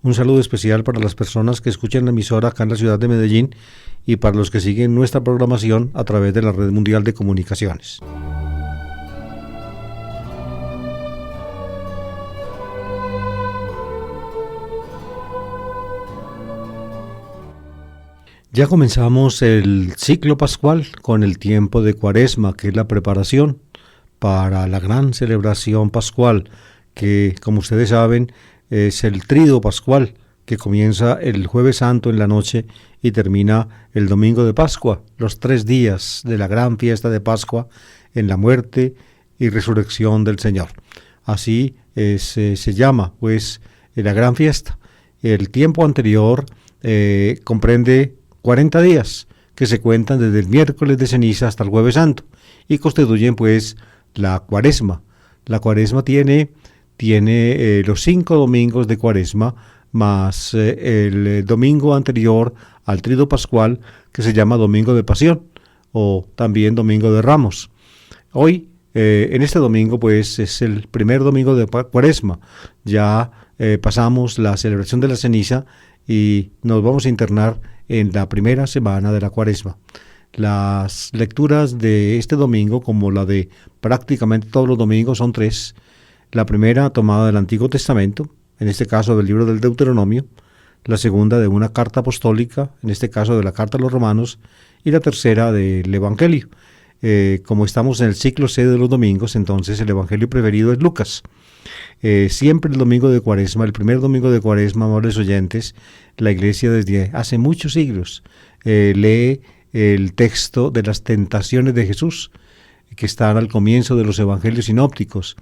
Un saludo especial para las personas que escuchan la emisora acá en la ciudad de Medellín y para los que siguen nuestra programación a través de la Red Mundial de Comunicaciones. Ya comenzamos el ciclo pascual con el tiempo de Cuaresma, que es la preparación para la gran celebración pascual, que, como ustedes saben, es el Tríodo Pascual, que comienza el Jueves Santo en la noche y termina el Domingo de Pascua, los 3 días de la gran fiesta de Pascua en la muerte y resurrección del Señor. Así se llama, pues, la gran fiesta. El tiempo anterior comprende 40 días, que se cuentan desde el miércoles de ceniza hasta el Jueves Santo, y constituyen, pues, la Cuaresma. La Cuaresma tiene los 5 domingos de Cuaresma, más el domingo anterior al Tríodo Pascual, que se llama Domingo de Pasión, o también Domingo de Ramos. Hoy, en este domingo, pues, es el primer domingo de Cuaresma. Ya pasamos la celebración de la ceniza y nos vamos a internar en la primera semana de la Cuaresma. Las lecturas de este domingo, como la de prácticamente todos los domingos, son 3. La primera tomada del Antiguo Testamento, en este caso del libro del Deuteronomio, la segunda de una carta apostólica, en este caso de la carta a los Romanos, y la tercera del Evangelio. Como estamos en el ciclo C de los domingos, entonces el Evangelio preferido es Lucas. Siempre el domingo de Cuaresma, el primer domingo de Cuaresma, amables oyentes, la Iglesia desde hace muchos siglos lee el texto de las tentaciones de Jesús, que están al comienzo de los Evangelios sinópticos.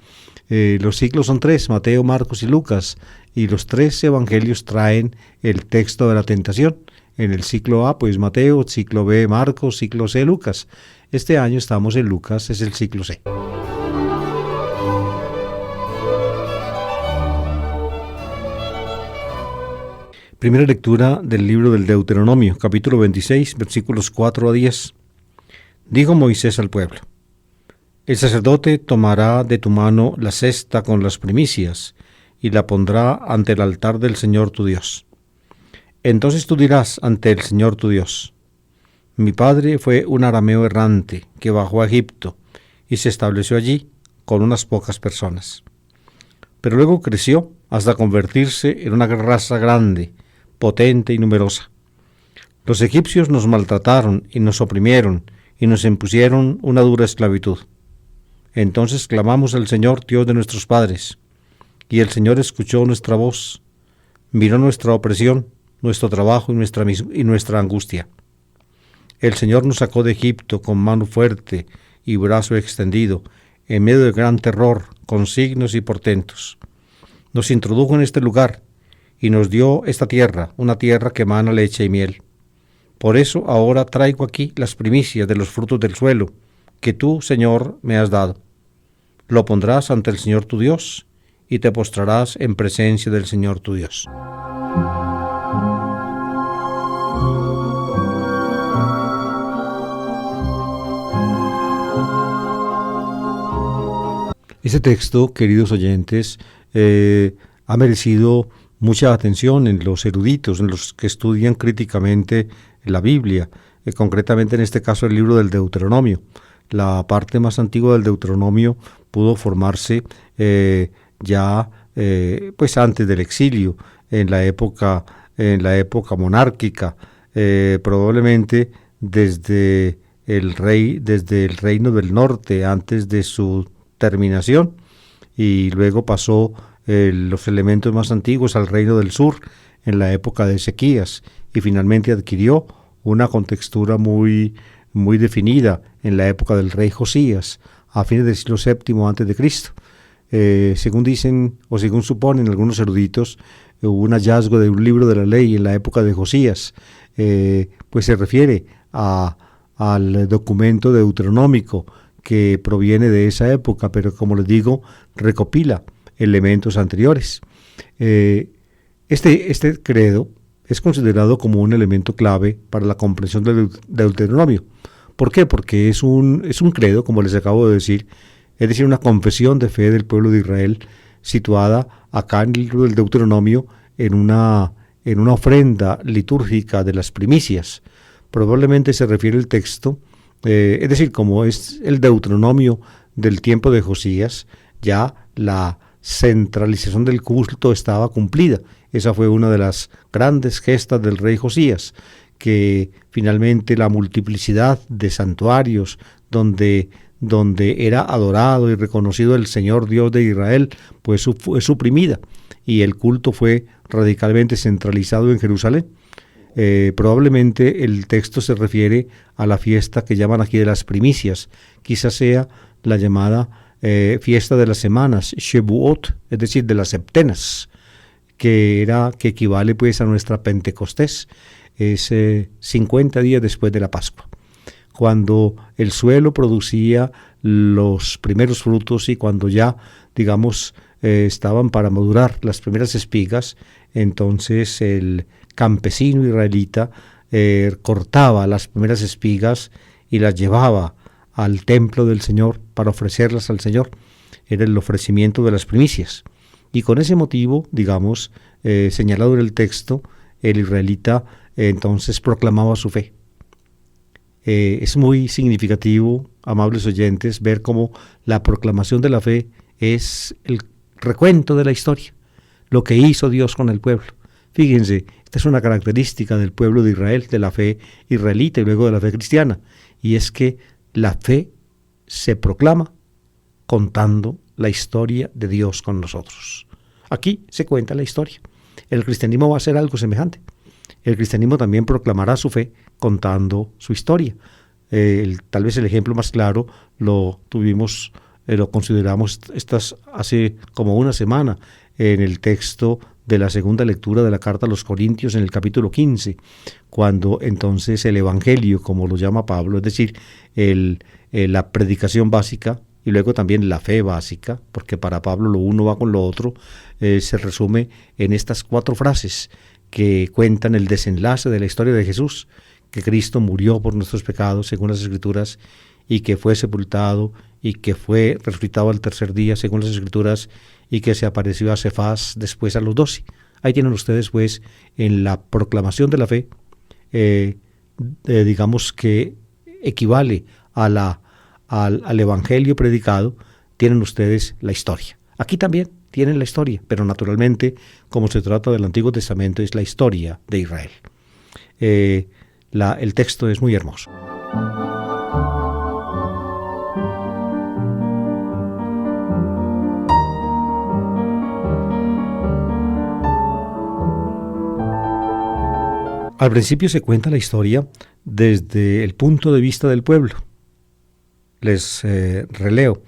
Los ciclos son 3, Mateo, Marcos y Lucas, y los 3 Evangelios traen el texto de la tentación. En el ciclo A, pues Mateo, ciclo B, Marcos, ciclo C, Lucas. Este año estamos en Lucas, es el ciclo C. Primera lectura del libro del Deuteronomio, capítulo 26, versículos 4 a 10. Dijo Moisés al pueblo: El sacerdote tomará de tu mano la cesta con las primicias y la pondrá ante el altar del Señor tu Dios. Entonces tú dirás ante el Señor tu Dios: Mi padre fue un arameo errante que bajó a Egipto y se estableció allí con unas pocas personas. Pero luego creció hasta convertirse en una raza grande, potente y numerosa. Los egipcios nos maltrataron y nos oprimieron y nos impusieron una dura esclavitud. Entonces clamamos al Señor, Dios de nuestros padres, y el Señor escuchó nuestra voz, miró nuestra opresión, nuestro trabajo y nuestra angustia. El Señor nos sacó de Egipto con mano fuerte y brazo extendido, en medio de gran terror, con signos y portentos. Nos introdujo en este lugar y nos dio esta tierra, una tierra que emana leche y miel. Por eso ahora traigo aquí las primicias de los frutos del suelo, que tú, Señor, me has dado. Lo pondrás ante el Señor tu Dios, y te postrarás en presencia del Señor tu Dios. Este texto, queridos oyentes, ha merecido mucha atención en los eruditos, en los que estudian críticamente la Biblia, concretamente en este caso el libro del Deuteronomio. La parte más antigua del Deuteronomio pudo formarse pues antes del exilio, en la época monárquica, probablemente desde el reino del norte, antes de su terminación, y luego pasó los elementos más antiguos al reino del sur en la época de Ezequías, y finalmente adquirió una contextura muy definida en la época del rey Josías, a fines del siglo VII antes de Cristo. Según dicen o según suponen algunos eruditos, hubo un hallazgo de un libro de la ley en la época de Josías, pues se refiere al documento deuteronómico que proviene de esa época, pero como les digo, recopila elementos anteriores. Este credo es considerado como un elemento clave para la comprensión del Deuteronomio. ¿Por qué? Porque es un credo, como les acabo de decir, es decir, una confesión de fe del pueblo de Israel, situada acá en el libro del Deuteronomio, en una ofrenda litúrgica de las primicias. Probablemente se refiere el texto, es decir, como es el Deuteronomio del tiempo de Josías, ya la centralización del culto estaba cumplida. Esa fue una de las grandes gestas del rey Josías, que finalmente la multiplicidad de santuarios donde era adorado y reconocido el Señor Dios de Israel, pues fue suprimida y el culto fue radicalmente centralizado en Jerusalén. Probablemente el texto se refiere a la fiesta que llaman aquí de las primicias, quizás sea la llamada fiesta de las semanas, Shevuot, es decir, de las septenas, que equivale pues a nuestra Pentecostés, es 50 días después de la Pascua, cuando el suelo producía los primeros frutos y cuando ya, digamos, estaban para madurar las primeras espigas. Entonces el campesino israelita cortaba las primeras espigas y las llevaba al templo del Señor para ofrecerlas al Señor. Era el ofrecimiento de las primicias. Y con ese motivo, digamos, señalado en el texto, el israelita entonces proclamaba su fe. Es muy significativo, amables oyentes, ver cómo la proclamación de la fe es el recuento de la historia, lo que hizo Dios con el pueblo. Fíjense, esta es una característica del pueblo de Israel, de la fe israelita y luego de la fe cristiana, y es que la fe se proclama contando la historia de Dios con nosotros. Aquí se cuenta la historia. El cristianismo va a hacer algo semejante. El cristianismo también proclamará su fe contando su historia. Tal vez el ejemplo más claro lo consideramos hace como una semana en el texto de la segunda lectura de la carta a los Corintios en el capítulo 15, cuando entonces el evangelio, como lo llama Pablo, es decir, la predicación básica y luego también la fe básica, porque para Pablo lo uno va con lo otro, se resume en estas 4 frases que cuentan el desenlace de la historia de Jesús, que Cristo murió por nuestros pecados según las Escrituras, y que fue sepultado y que fue resucitado al tercer día según las Escrituras, y que se apareció a Cefas, después a los 12. Ahí tienen ustedes pues en la proclamación de la fe, digamos que equivale al evangelio predicado, tienen ustedes la historia. Aquí también tienen la historia, pero naturalmente, como se trata del Antiguo Testamento, es la historia de Israel. El texto es muy hermoso. Al principio se cuenta la historia desde el punto de vista del pueblo. Les releo.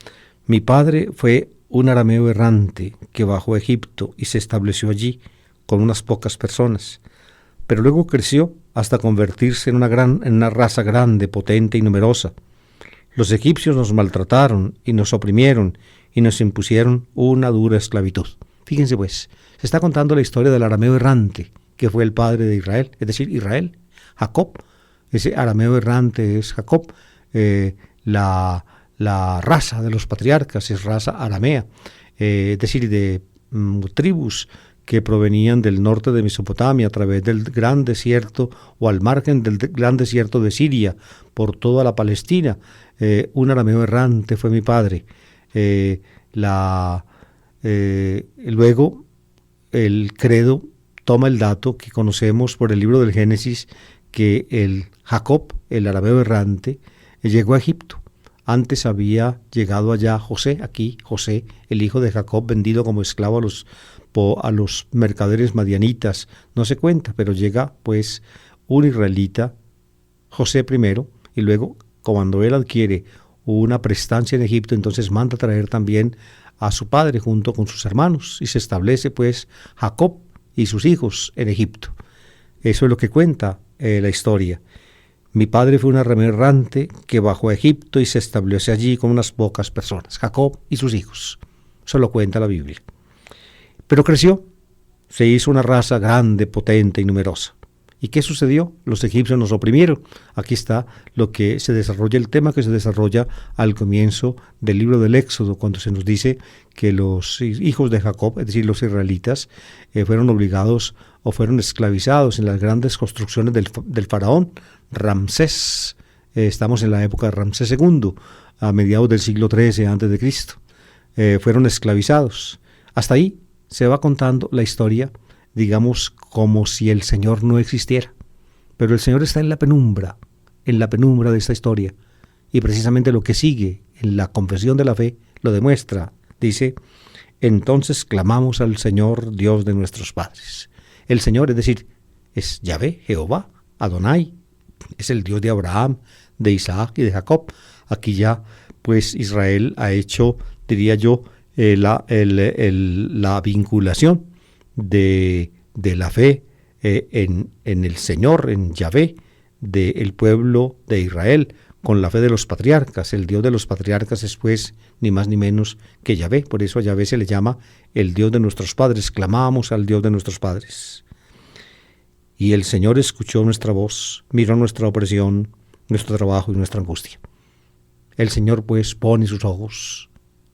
Mi padre fue un arameo errante que bajó a Egipto y se estableció allí con unas pocas personas, pero luego creció hasta convertirse en una raza grande, potente y numerosa. Los egipcios nos maltrataron y nos oprimieron y nos impusieron una dura esclavitud. Fíjense pues, se está contando la historia del arameo errante, que fue el padre de Israel, es decir, Israel, Jacob. Ese arameo errante es Jacob. La raza de los patriarcas es raza aramea, es decir, de tribus que provenían del norte de Mesopotamia a través del gran desierto o al margen del gran desierto de Siria, por toda la Palestina. Un arameo errante fue mi padre. Luego el credo toma el dato que conocemos por el libro del Génesis, que el Jacob, el arameo errante, llegó a Egipto. Antes había llegado allá José, el hijo de Jacob, vendido como esclavo a los mercaderes madianitas. No se cuenta, pero llega pues un israelita, José primero, y luego cuando él adquiere una prestancia en Egipto, entonces manda traer también a su padre junto con sus hermanos, y se establece pues Jacob y sus hijos en Egipto. Eso es lo que cuenta la historia. Mi padre fue un arameo errante que bajó a Egipto y se estableció allí con unas pocas personas, Jacob y sus hijos. Eso lo cuenta la Biblia. Pero creció, se hizo una raza grande, potente y numerosa. ¿Y qué sucedió? Los egipcios nos oprimieron. Aquí está lo que se desarrolla, el tema que se desarrolla al comienzo del libro del Éxodo, cuando se nos dice que los hijos de Jacob, es decir, los israelitas, fueron obligados o fueron esclavizados en las grandes construcciones del faraón Ramsés. Estamos en la época de Ramsés II, a mediados del siglo XIII antes de Cristo. Fueron esclavizados. Hasta ahí se va contando la historia, digamos, como si el Señor no existiera. Pero el Señor está en la penumbra de esta historia. Y precisamente lo que sigue en la confesión de la fe lo demuestra. Dice, entonces clamamos al Señor, Dios de nuestros padres. El Señor, es decir, es Yahvé, Jehová, Adonai, es el Dios de Abraham, de Isaac y de Jacob. Aquí ya, pues, Israel ha hecho, diría yo, la vinculación de la fe en el Señor, en Yahvé, del pueblo de Israel, con la fe de los patriarcas. El Dios de los patriarcas es, pues, ni más ni menos que Yahvé. Por eso a Yahvé se le llama el Dios de nuestros padres. Clamamos al Dios de nuestros padres. Y el Señor escuchó nuestra voz, miró nuestra opresión, nuestro trabajo y nuestra angustia. El Señor, pues, pone sus ojos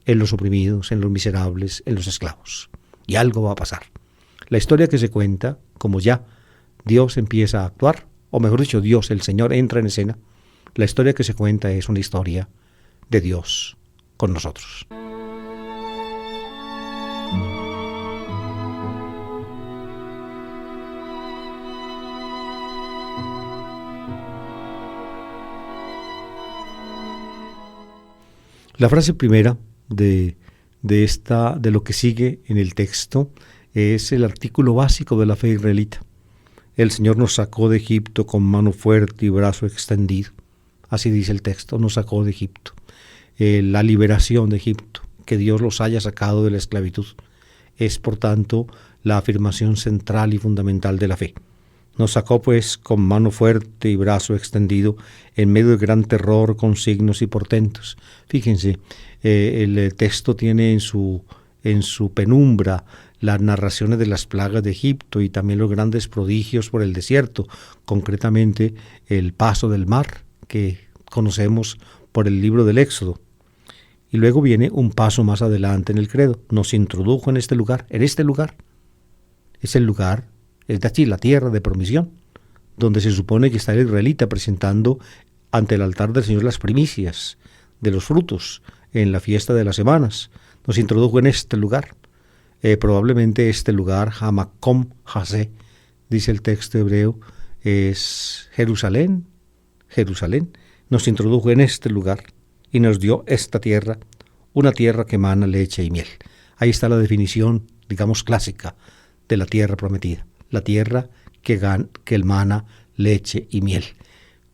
en los oprimidos, en los miserables, en los esclavos. Y algo va a pasar. La historia que se cuenta, como ya Dios empieza a actuar, o mejor dicho, Dios, el Señor, entra en escena, la historia que se cuenta es una historia de Dios con nosotros. La frase primera de lo que sigue en el texto es el artículo básico de la fe israelita. El Señor nos sacó de Egipto con mano fuerte y brazo extendido. Así dice el texto, nos sacó de Egipto. La liberación de Egipto, que Dios los haya sacado de la esclavitud, es por tanto la afirmación central y fundamental de la fe. Nos sacó pues con mano fuerte y brazo extendido en medio de gran terror con signos y portentos. Fíjense, el texto tiene en su penumbra las narraciones de las plagas de Egipto y también los grandes prodigios por el desierto, concretamente el paso del mar que conocemos por el libro del Éxodo. Y luego viene un paso más adelante en el credo. Nos introdujo en este lugar. Es el lugar, es decir, la tierra de promisión, donde se supone que está el israelita presentando ante el altar del Señor las primicias de los frutos en la fiesta de las semanas. Nos introdujo en este lugar. Probablemente este lugar, Hamakom Hasé, dice el texto hebreo, es Jerusalén. Nos introdujo en este lugar y nos dio esta tierra, una tierra que emana leche y miel. Ahí está la definición, digamos, clásica de la tierra prometida. La tierra que emana leche y miel.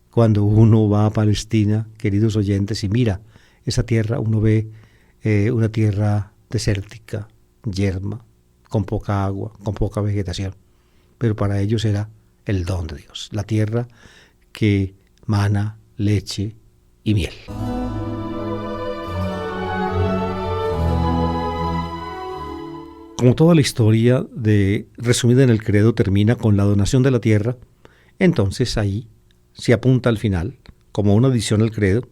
Cuando uno va a Palestina, queridos oyentes, y mira esa tierra, uno ve una tierra desértica, yerma, con poca agua, con poca vegetación. Pero para ellos era el don de Dios, la tierra que mana leche y miel. Como toda la historia resumida en el credo termina con la donación de la tierra, entonces ahí se apunta al final, como una adición al credo,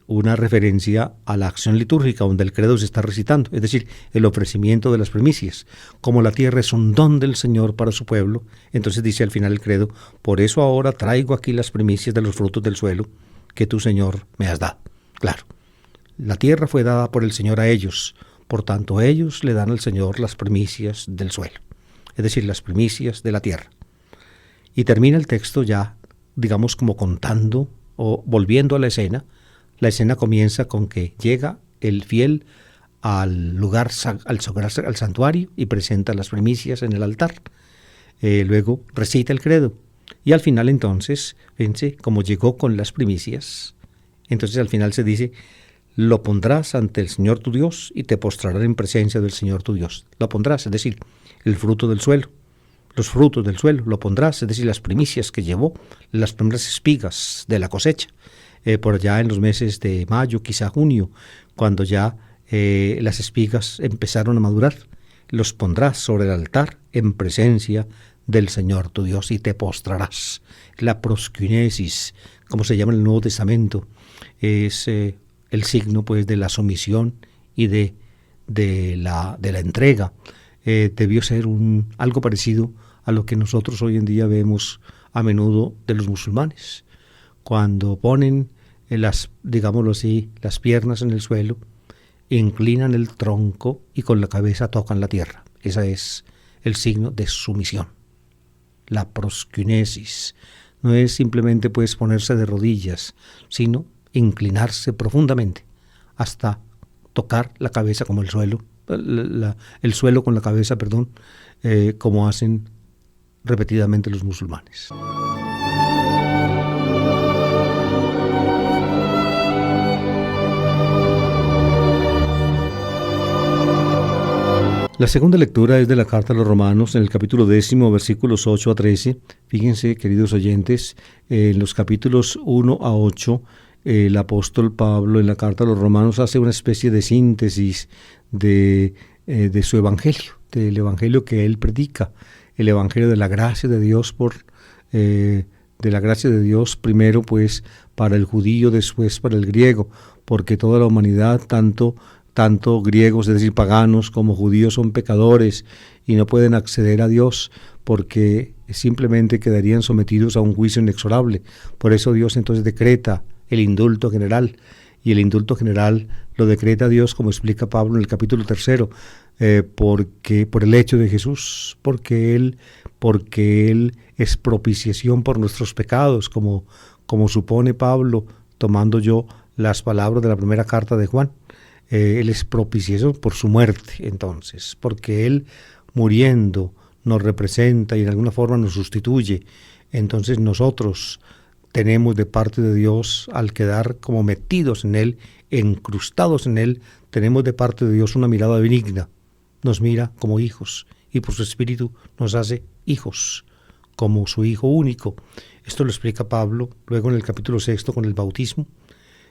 una referencia a la acción litúrgica donde el credo se está recitando, es decir, el ofrecimiento de las primicias. Como la tierra es un don del Señor para su pueblo, entonces dice al final el credo, por eso ahora traigo aquí las primicias de los frutos del suelo que tú, Señor, me has dado. Claro, la tierra fue dada por el Señor a ellos, por tanto ellos le dan al Señor las primicias del suelo, es decir, las primicias de la tierra. Y termina el texto ya, digamos, como contando o volviendo a la escena. La escena comienza con que llega el fiel al lugar, al santuario y presenta las primicias en el altar. Luego recita el credo. Y al final entonces, fíjense, como llegó con las primicias, entonces al final se dice, lo pondrás ante el Señor tu Dios y te postrarás en presencia del Señor tu Dios. Lo pondrás, es decir, el fruto del suelo. Los frutos del suelo lo pondrás, es decir, las primicias que llevó, las primeras espigas de la cosecha, por allá en los meses de mayo, quizá junio, cuando ya las espigas empezaron a madurar, los pondrás sobre el altar en presencia del Señor tu Dios y te postrarás. La proskynesis, como se llama en el Nuevo Testamento, es el signo pues de la sumisión y de la entrega. Debió ser algo parecido a lo que nosotros hoy en día vemos a menudo de los musulmanes, cuando ponen digámoslo así, las piernas en el suelo, inclinan el tronco y con la cabeza tocan la tierra. Ese es el signo de sumisión. La proskynesis no es simplemente pues ponerse de rodillas, sino inclinarse profundamente hasta tocar la cabeza como el suelo, el suelo con la cabeza, como hacen repetidamente los musulmanes. La segunda lectura es de la carta a los Romanos, en el capítulo 10, versículos 8 a 13. Fíjense, queridos oyentes, en los capítulos 1 a 8, el apóstol Pablo en la carta a los Romanos hace una especie de síntesis de su evangelio, del evangelio que él predica, el evangelio de la gracia de Dios de la gracia de Dios primero pues para el judío, después para el griego, porque toda la humanidad, tanto griegos, es decir, paganos, como judíos son pecadores y no pueden acceder a Dios porque simplemente quedarían sometidos a un juicio inexorable. Por eso Dios entonces decreta el indulto general, y el indulto general lo decreta Dios, como explica Pablo en el capítulo 3, porque por el hecho de Jesús, porque Él es propiciación por nuestros pecados, como supone Pablo, tomando yo las palabras de la primera carta de Juan. Él es propiciación por su muerte, entonces, porque Él muriendo nos representa y en alguna forma nos sustituye. Entonces nosotros tenemos de parte de Dios, al quedar como metidos en Él, encrustados en Él, tenemos de parte de Dios una mirada benigna. Nos mira como hijos y por su Espíritu nos hace hijos, como su Hijo único. Esto lo explica Pablo luego en el capítulo 6 con el bautismo.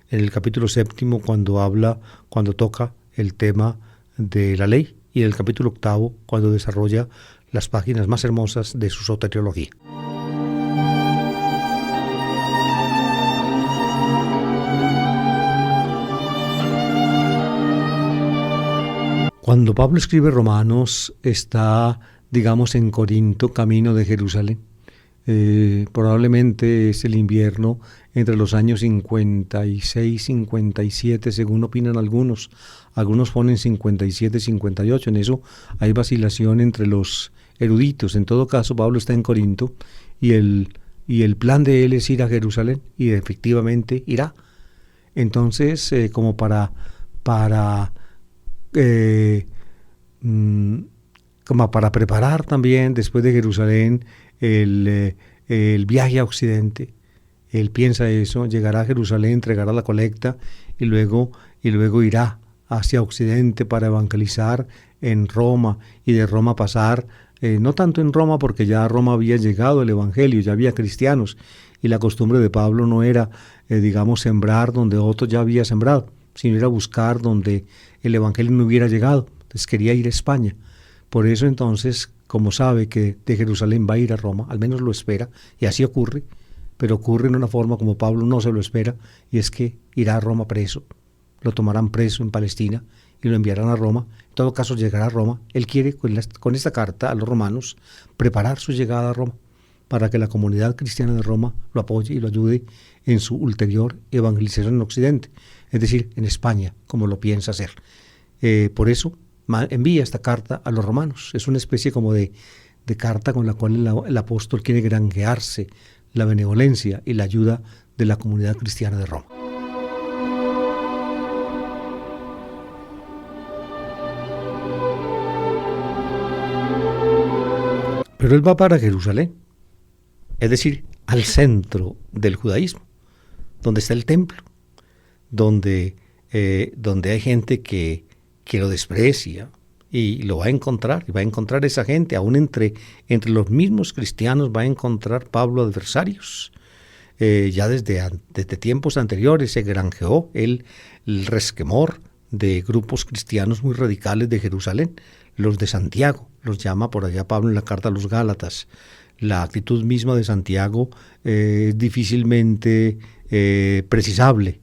En el capítulo 7 cuando toca el tema de la ley, y en el capítulo 8 cuando desarrolla las páginas más hermosas de su soteriología. Cuando Pablo escribe Romanos está, digamos, en Corinto, camino de Jerusalén. Probablemente es el invierno entre los años 56, 57, según opinan algunos. Algunos ponen 57, 58. En eso hay vacilación entre los eruditos. En todo caso, Pablo está en Corinto y el plan de él es ir a Jerusalén, y efectivamente irá. Entonces, como para preparar también después de Jerusalén el viaje a Occidente. Él piensa eso, llegará a Jerusalén, entregará la colecta y luego irá hacia Occidente para evangelizar en Roma, y de Roma pasar, no tanto en Roma porque ya a Roma había llegado el evangelio, ya había cristianos, y la costumbre de Pablo no era, sembrar donde otro ya había sembrado, sino ir a buscar donde el evangelio no hubiera llegado. Entonces quería ir a España. Por eso entonces, como sabe que de Jerusalén va a ir a Roma, al menos lo espera, y así ocurre, pero ocurre en una forma como Pablo no se lo espera, y es que irá a Roma preso, lo tomarán preso en Palestina y lo enviarán a Roma. En todo caso llegará a Roma. Él quiere con esta carta a los romanos preparar su llegada a Roma, para que la comunidad cristiana de Roma lo apoye y lo ayude en su ulterior evangelización en Occidente, es decir, en España, como lo piensa hacer. Por eso envía esta carta a los romanos. Es una especie como de carta con la cual el apóstol quiere granjearse la benevolencia y la ayuda de la comunidad cristiana de Roma. Pero él va para Jerusalén, es decir, al centro del judaísmo, donde está el templo, donde hay gente que lo desprecia, y lo va a encontrar, y va a encontrar esa gente, aún entre los mismos cristianos va a encontrar Pablo adversarios. Ya desde tiempos anteriores se granjeó el resquemor de grupos cristianos muy radicales de Jerusalén, los de Santiago, los llama por allá Pablo en la carta a los Gálatas. La actitud misma de Santiago es difícilmente precisable,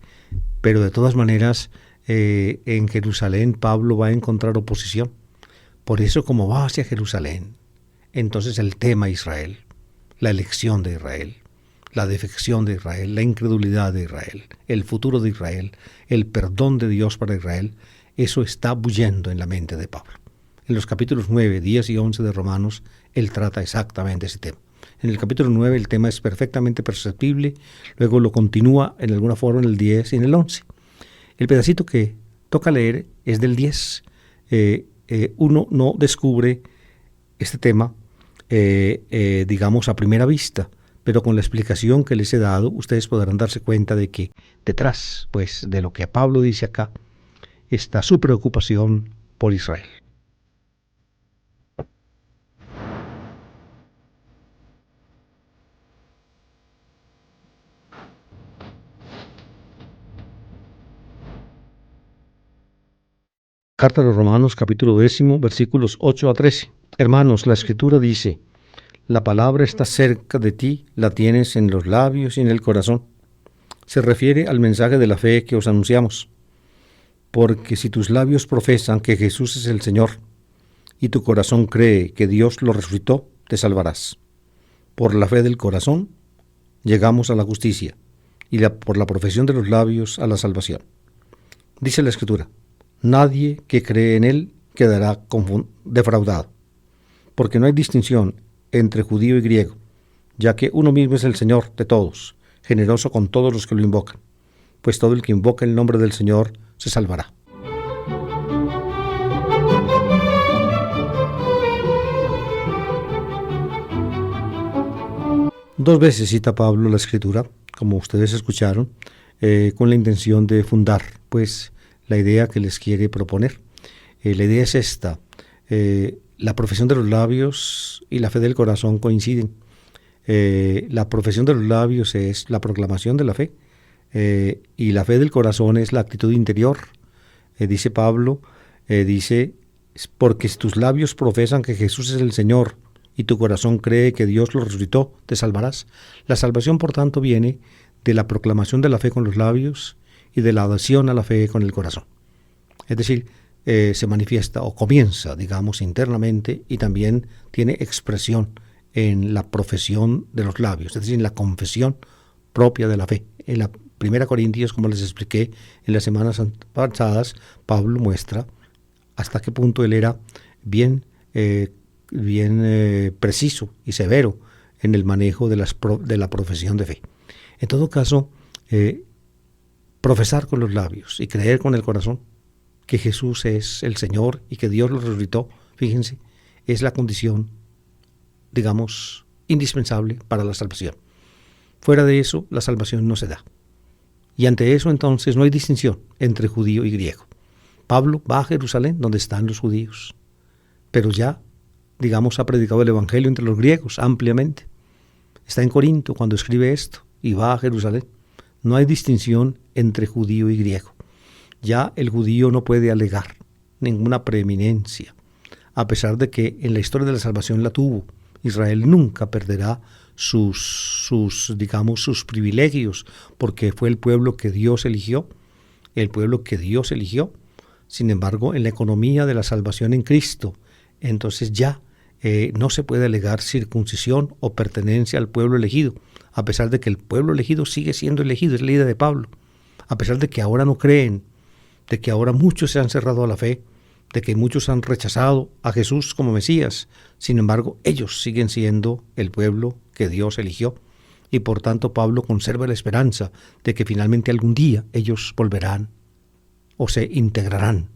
pero de todas maneras en Jerusalén Pablo va a encontrar oposición. Por eso, como va hacia Jerusalén, entonces el tema Israel, la elección de Israel, la defección de Israel, la incredulidad de Israel, el futuro de Israel, el perdón de Dios para Israel, eso está bullendo en la mente de Pablo. En los capítulos 9, 10 y 11 de Romanos, él trata exactamente ese tema. En el capítulo 9 el tema es perfectamente perceptible, luego lo continúa en alguna forma en el 10 y en el 11. El pedacito que toca leer es del 10. Uno no descubre este tema, digamos, a primera vista, pero con la explicación que les he dado, ustedes podrán darse cuenta de que detrás, pues, de lo que Pablo dice acá, está su preocupación por Israel. Carta a los Romanos, capítulo 10, versículos 8 a 13. Hermanos, la Escritura dice: la palabra está cerca de ti, la tienes en los labios y en el corazón. Se refiere al mensaje de la fe que os anunciamos. Porque si tus labios profesan que Jesús es el Señor, y tu corazón cree que Dios lo resucitó, te salvarás. Por la fe del corazón llegamos a la justicia, y por la profesión de los labios a la salvación. Dice la Escritura: nadie que cree en Él quedará defraudado, porque no hay distinción entre judío y griego, ya que uno mismo es el Señor de todos, generoso con todos los que lo invocan, pues todo el que invoca el nombre del Señor se salvará. Dos veces cita Pablo la Escritura, como ustedes escucharon, con la intención de fundar, pues, la idea que les quiere proponer. La idea es esta: la profesión de los labios y la fe del corazón coinciden. La profesión de los labios es la proclamación de la fe, y la fe del corazón es la actitud interior. Dice Pablo, porque si tus labios profesan que Jesús es el Señor y tu corazón cree que Dios lo resucitó, te salvarás. La salvación, por tanto, viene de la proclamación de la fe con los labios y de la adhesión a la fe con el corazón. Es decir, se manifiesta o comienza, digamos, internamente, y también tiene expresión en la profesión de los labios, es decir, en la confesión propia de la fe. En la 1 Corintios, como les expliqué en las semanas pasadas, Pablo muestra hasta qué punto él era bien preciso y severo en el manejo de la profesión de fe. En todo caso, profesar con los labios y creer con el corazón que Jesús es el Señor y que Dios lo resucitó, fíjense, es la condición, digamos, indispensable para la salvación. Fuera de eso, la salvación no se da. Y ante eso, entonces, no hay distinción entre judío y griego. Pablo va a Jerusalén, donde están los judíos, pero ya, digamos, ha predicado el Evangelio entre los griegos ampliamente. Está en Corinto cuando escribe esto y va a Jerusalén. No hay distinción entre judío y griego. Ya el judío no puede alegar ninguna preeminencia, a pesar de que en la historia de la salvación la tuvo. Israel nunca perderá sus privilegios, porque fue el pueblo que Dios eligió, Sin embargo, en la economía de la salvación en Cristo, entonces ya no se puede alegar circuncisión o pertenencia al pueblo elegido, a pesar de que el pueblo elegido sigue siendo elegido, es la idea de Pablo, a pesar de que ahora no creen, de que ahora muchos se han cerrado a la fe, de que muchos han rechazado a Jesús como Mesías. Sin embargo, ellos siguen siendo el pueblo que Dios eligió, y por tanto Pablo conserva la esperanza de que finalmente algún día ellos volverán o se integrarán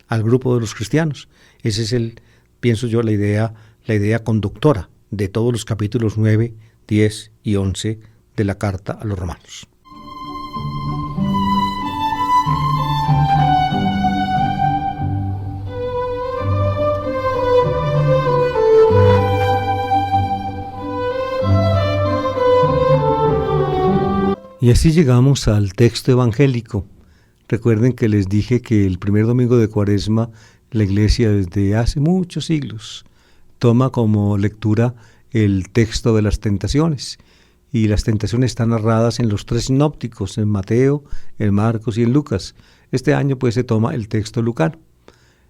al grupo de los cristianos. Ese es pienso yo, la idea conductora de todos los capítulos 9, 10 y 11 de la carta a los Romanos. Y así llegamos al texto evangélico. Recuerden que les dije que el primer domingo de Cuaresma La Iglesia desde hace muchos siglos toma como lectura el texto de las tentaciones, y las tentaciones están narradas en los tres sinópticos, en Mateo, en Marcos y en Lucas. Este año pues se toma el texto lucano.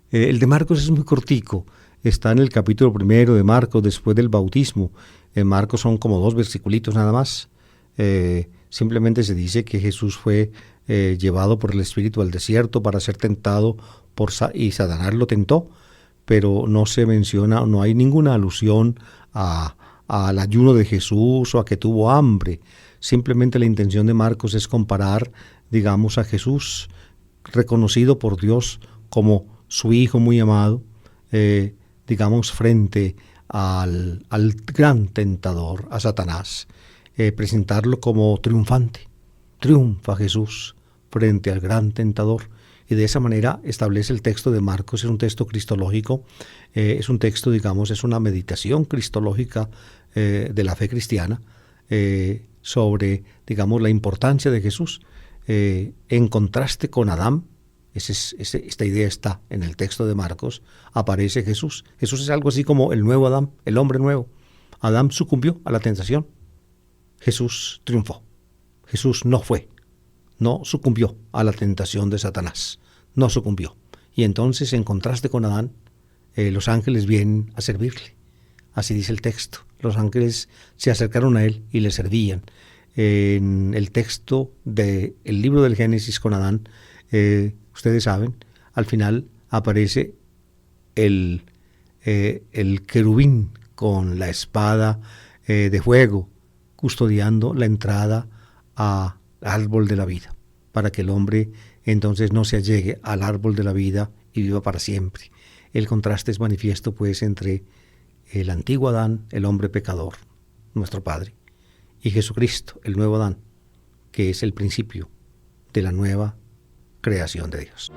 El de Marcos es muy cortico, está en el capítulo 1 de Marcos, después del bautismo. En Marcos son como 2 versiculitos nada más. Simplemente se dice que Jesús fue llevado por el Espíritu al desierto para ser tentado y Satanás lo tentó, pero no se menciona, no hay ninguna alusión al ayuno de Jesús o a que tuvo hambre. Simplemente la intención de Marcos es comparar, digamos, a Jesús, reconocido por Dios como su Hijo muy amado, digamos, frente al gran tentador, a Satanás, presentarlo como triunfante. Triunfa Jesús frente al gran tentador. Y de esa manera establece el texto de Marcos. Es un texto cristológico, es un texto, digamos, es una meditación cristológica de la fe cristiana sobre, digamos, la importancia de Jesús. En contraste con Adán, esta idea está en el texto de Marcos, aparece Jesús. Jesús es algo así como el nuevo Adán, el hombre nuevo. Adán sucumbió a la tentación, Jesús triunfó. Jesús no sucumbió a la tentación de Satanás, no sucumbió. Y entonces, en contraste con Adán, los ángeles vienen a servirle. Así dice el texto. Los ángeles se acercaron a él y le servían. En el texto del libro del Génesis con Adán, ustedes saben, al final aparece el querubín con la espada de fuego, custodiando la entrada al árbol de la vida, para que el hombre entonces no se allegue al árbol de la vida y viva para siempre. El contraste es manifiesto pues entre el antiguo Adán, el hombre pecador, nuestro Padre, y Jesucristo, el nuevo Adán, que es el principio de la nueva creación de Dios.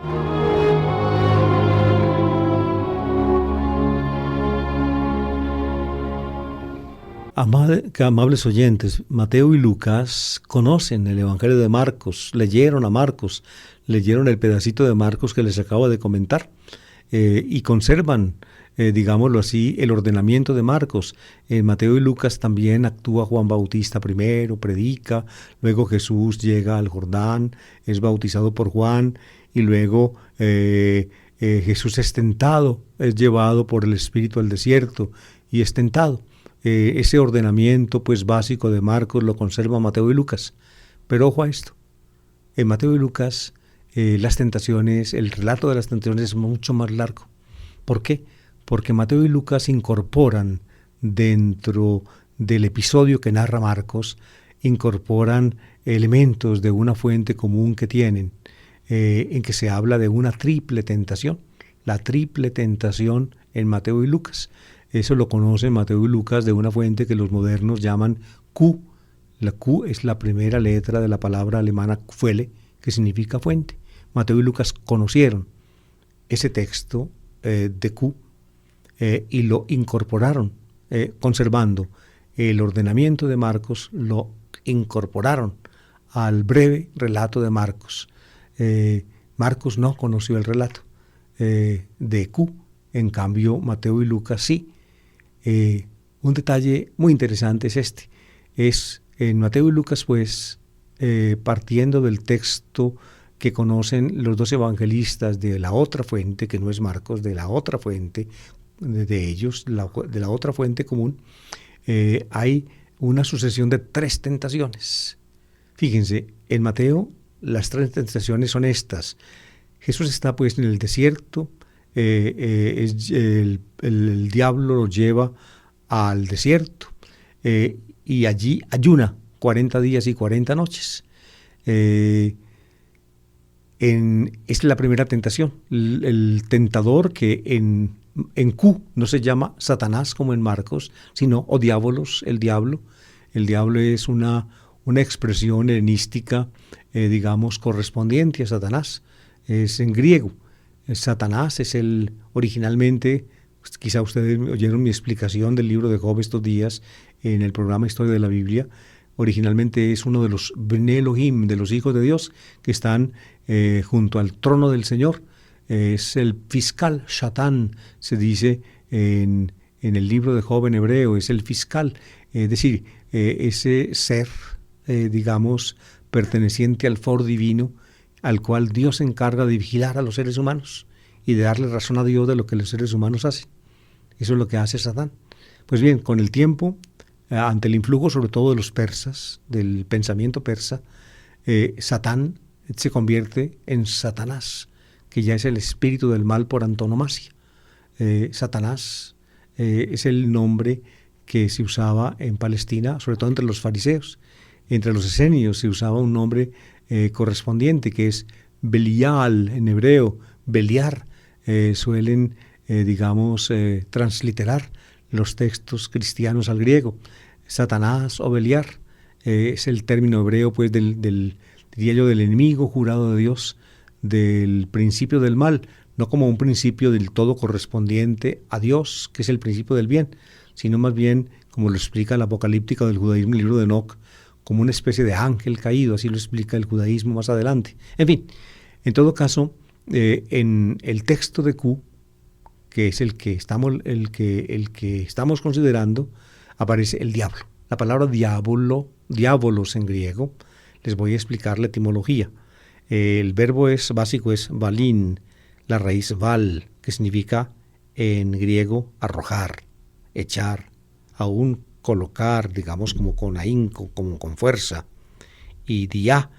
Amables oyentes, Mateo y Lucas conocen el Evangelio de Marcos, leyeron a Marcos, leyeron el pedacito de Marcos que les acabo de comentar, y conservan, digámoslo así, el ordenamiento de Marcos. En Mateo y Lucas también actúa Juan Bautista primero, predica, luego Jesús llega al Jordán, es bautizado por Juan, y luego Jesús es tentado, es llevado por el Espíritu al desierto y es tentado. Ese ordenamiento pues básico de Marcos lo conserva Mateo y Lucas. Pero ojo a esto, en Mateo y Lucas las tentaciones, el relato de las tentaciones es mucho más largo. ¿Por qué? Porque Mateo y Lucas incorporan dentro del episodio que narra Marcos, incorporan elementos de una fuente común que tienen, en que se habla de una triple tentación, la triple tentación en Mateo y Lucas. Eso lo conocen Mateo y Lucas de una fuente que los modernos llaman Q. La Q es la primera letra de la palabra alemana Quelle, que significa fuente. Mateo y Lucas conocieron ese texto de Q y lo incorporaron, conservando el ordenamiento de Marcos, lo incorporaron al breve relato de Marcos. Marcos no conoció el relato de Q, en cambio Mateo y Lucas sí. Un detalle muy interesante es este. Es en Mateo y Lucas, pues, partiendo del texto que conocen los dos evangelistas de la otra fuente, que no es Marcos, de la otra fuente de ellos, de la otra fuente común, hay una sucesión de 3 tentaciones. Fíjense, en Mateo las 3 tentaciones son estas. Jesús está pues en el desierto, el diablo lo lleva al desierto y allí ayuna 40 días y 40 noches. Es la primera tentación. El tentador, que en Q no se llama Satanás como en Marcos, sino o diabolos, el diablo. El diablo es una expresión helenística, digamos, correspondiente a Satanás. Es en griego. Satanás es originalmente, quizá ustedes oyeron mi explicación del libro de Job estos días en el programa Historia de la Biblia. Originalmente es uno de los Bnei Elohim, de los hijos de Dios, que están junto al trono del Señor. es el fiscal. Satán se dice en el libro de Job en hebreo, es el fiscal, es decir, ese ser, digamos, perteneciente al foro divino, al cual Dios se encarga de vigilar a los seres humanos y de darle razón a Dios de lo que los seres humanos hacen. Eso es lo que hace Satán. Pues bien, con el tiempo, ante el influjo sobre todo de los persas, del pensamiento persa, Satán se convierte en Satanás, que ya es el espíritu del mal por antonomasia. Satanás es el nombre que se usaba en Palestina, sobre todo entre los fariseos. Entre los esenios se usaba un nombre correspondiente, que es Belial en hebreo, Beliar. Suelen, transliterar los textos cristianos al griego. Satanás o Beliar es el término hebreo, pues, diría yo, del enemigo jurado de Dios, del principio del mal, no como un principio del todo correspondiente a Dios, que es el principio del bien, sino más bien, como lo explica la apocalíptica del judaísmo, el libro de Enoc, como una especie de ángel caído, así lo explica el judaísmo más adelante. En fin, en todo caso, en el texto de Q, que es el que estamos considerando, aparece el diablo. La palabra diabolos en griego, les voy a explicar la etimología. El verbo básico es balín, la raíz val, que significa en griego arrojar, echar, aún colocar, digamos, como con ahínco, como con fuerza. Y dia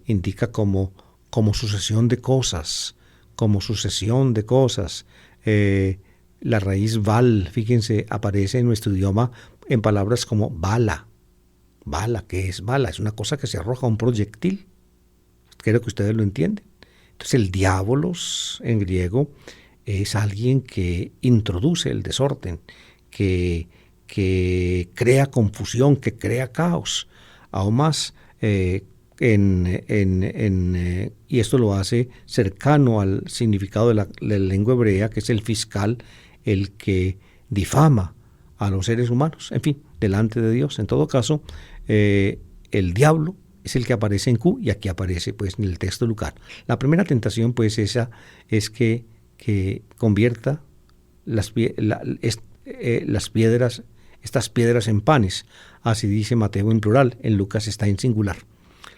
indica como sucesión de cosas, La raíz val, fíjense, aparece en nuestro idioma en palabras como bala. Bala, ¿qué es bala? Es una cosa que se arroja, un proyectil. Creo que ustedes lo entienden. Entonces el diabolos en griego es alguien que introduce el desorden, que crea confusión, que crea caos. Aún más, y esto lo hace cercano al significado de la lengua hebrea, que es el fiscal, el que difama a los seres humanos, en fin, delante de Dios. En todo caso, el diablo es el que aparece en Q, y aquí aparece, pues, en el texto lucar. La primera tentación, pues, esa es que convierta estas piedras en panes. Así dice Mateo en plural, en Lucas está en singular.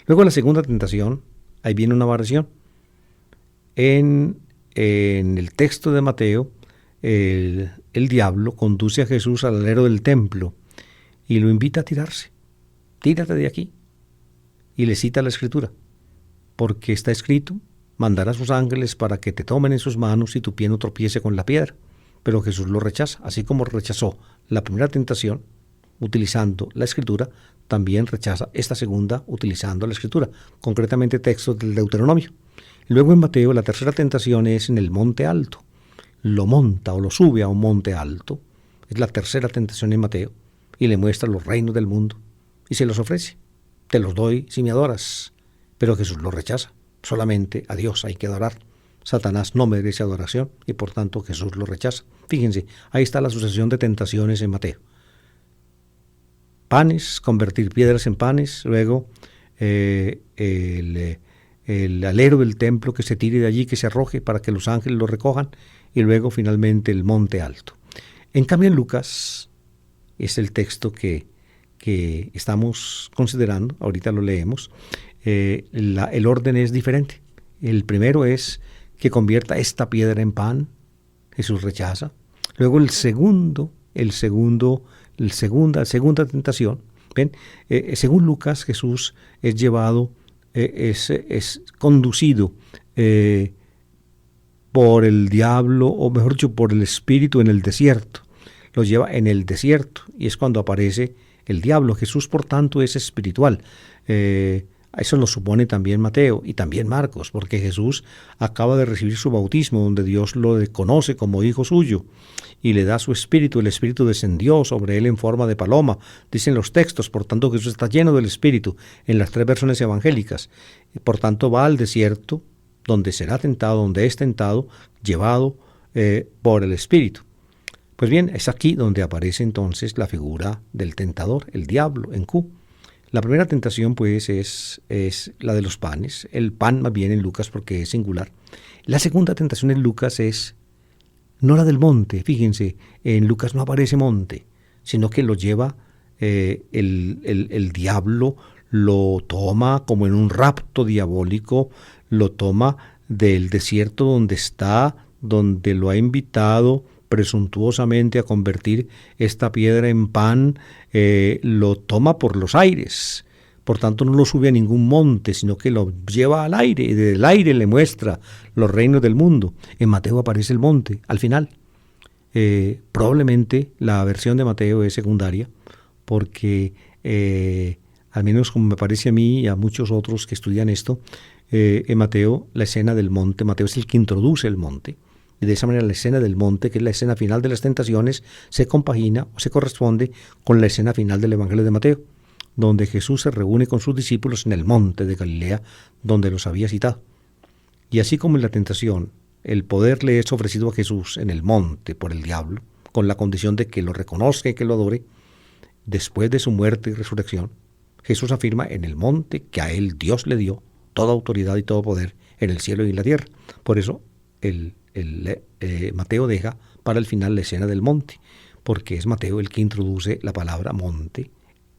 Luego la segunda tentación, ahí viene una variación. En el texto de Mateo, el diablo conduce a Jesús al alero del templo y lo invita a tirarse. Tírate de aquí. Y le cita la escritura, porque está escrito: mandará a sus ángeles para que te tomen en sus manos y tu pie no tropiece con la piedra. Pero Jesús lo rechaza, así como rechazó la primera tentación utilizando la escritura, también rechaza esta segunda utilizando la escritura, concretamente textos del Deuteronomio. Luego en Mateo la tercera tentación es en el monte alto. Lo monta o lo sube a un monte alto, es la tercera tentación en Mateo, y le muestra los reinos del mundo y se los ofrece. Te los doy si me adoras. Pero Jesús lo rechaza. Solamente a Dios hay que adorar. Satanás no merece adoración y por tanto Jesús lo rechaza. Fíjense, ahí está la sucesión de tentaciones en Mateo. Panes, convertir piedras en panes, luego el alero del templo, que se tire de allí, que se arroje para que los ángeles lo recojan, y luego finalmente el monte alto. En cambio en Lucas es el texto que estamos considerando, ahorita lo leemos. El orden es diferente. El primero es que convierta esta piedra en pan. Jesús rechaza. Luego la segunda tentación. ¿Ven? Según Lucas, Jesús es llevado, es conducido por el diablo, o mejor dicho, por el espíritu en el desierto. Lo lleva en el desierto y es cuando aparece el diablo. Jesús, por tanto, es espiritual. Eso lo supone también Mateo y también Marcos, porque Jesús acaba de recibir su bautismo, donde Dios lo conoce como hijo suyo y le da su espíritu. El espíritu descendió sobre él en forma de paloma, dicen los textos. Por tanto, Jesús está lleno del espíritu en las tres versiones evangélicas. Por tanto, va al desierto, donde será tentado, donde es tentado, llevado por el espíritu. Pues bien, es aquí donde aparece entonces la figura del tentador, el diablo, en Q. La primera tentación, pues, es la de los panes. El pan más bien en Lucas porque es singular. La segunda tentación en Lucas es no la del monte. Fíjense, en Lucas no aparece monte, sino que lo lleva el diablo, lo toma como en un rapto diabólico, lo toma del desierto donde está, donde lo ha invitado presuntuosamente a convertir esta piedra en pan, lo toma por los aires. Por tanto, no lo sube a ningún monte, sino que lo lleva al aire, y desde el aire le muestra los reinos del mundo. En Mateo aparece el monte, al final. Probablemente la versión de Mateo es secundaria, porque al menos como me parece a mí y a muchos otros que estudian esto, en Mateo la escena del monte, Mateo es el que introduce el monte, y de esa manera la escena del monte, que es la escena final de las tentaciones, se compagina o se corresponde con la escena final del Evangelio de Mateo, donde Jesús se reúne con sus discípulos en el monte de Galilea, donde los había citado. Y así como en la tentación, el poder le es ofrecido a Jesús en el monte por el diablo, con la condición de que lo reconozca y que lo adore, después de su muerte y resurrección, Jesús afirma en el monte que a él Dios le dio toda autoridad y todo poder en el cielo y en la tierra. Por eso Mateo deja para el final la escena del monte, porque es Mateo el que introduce la palabra monte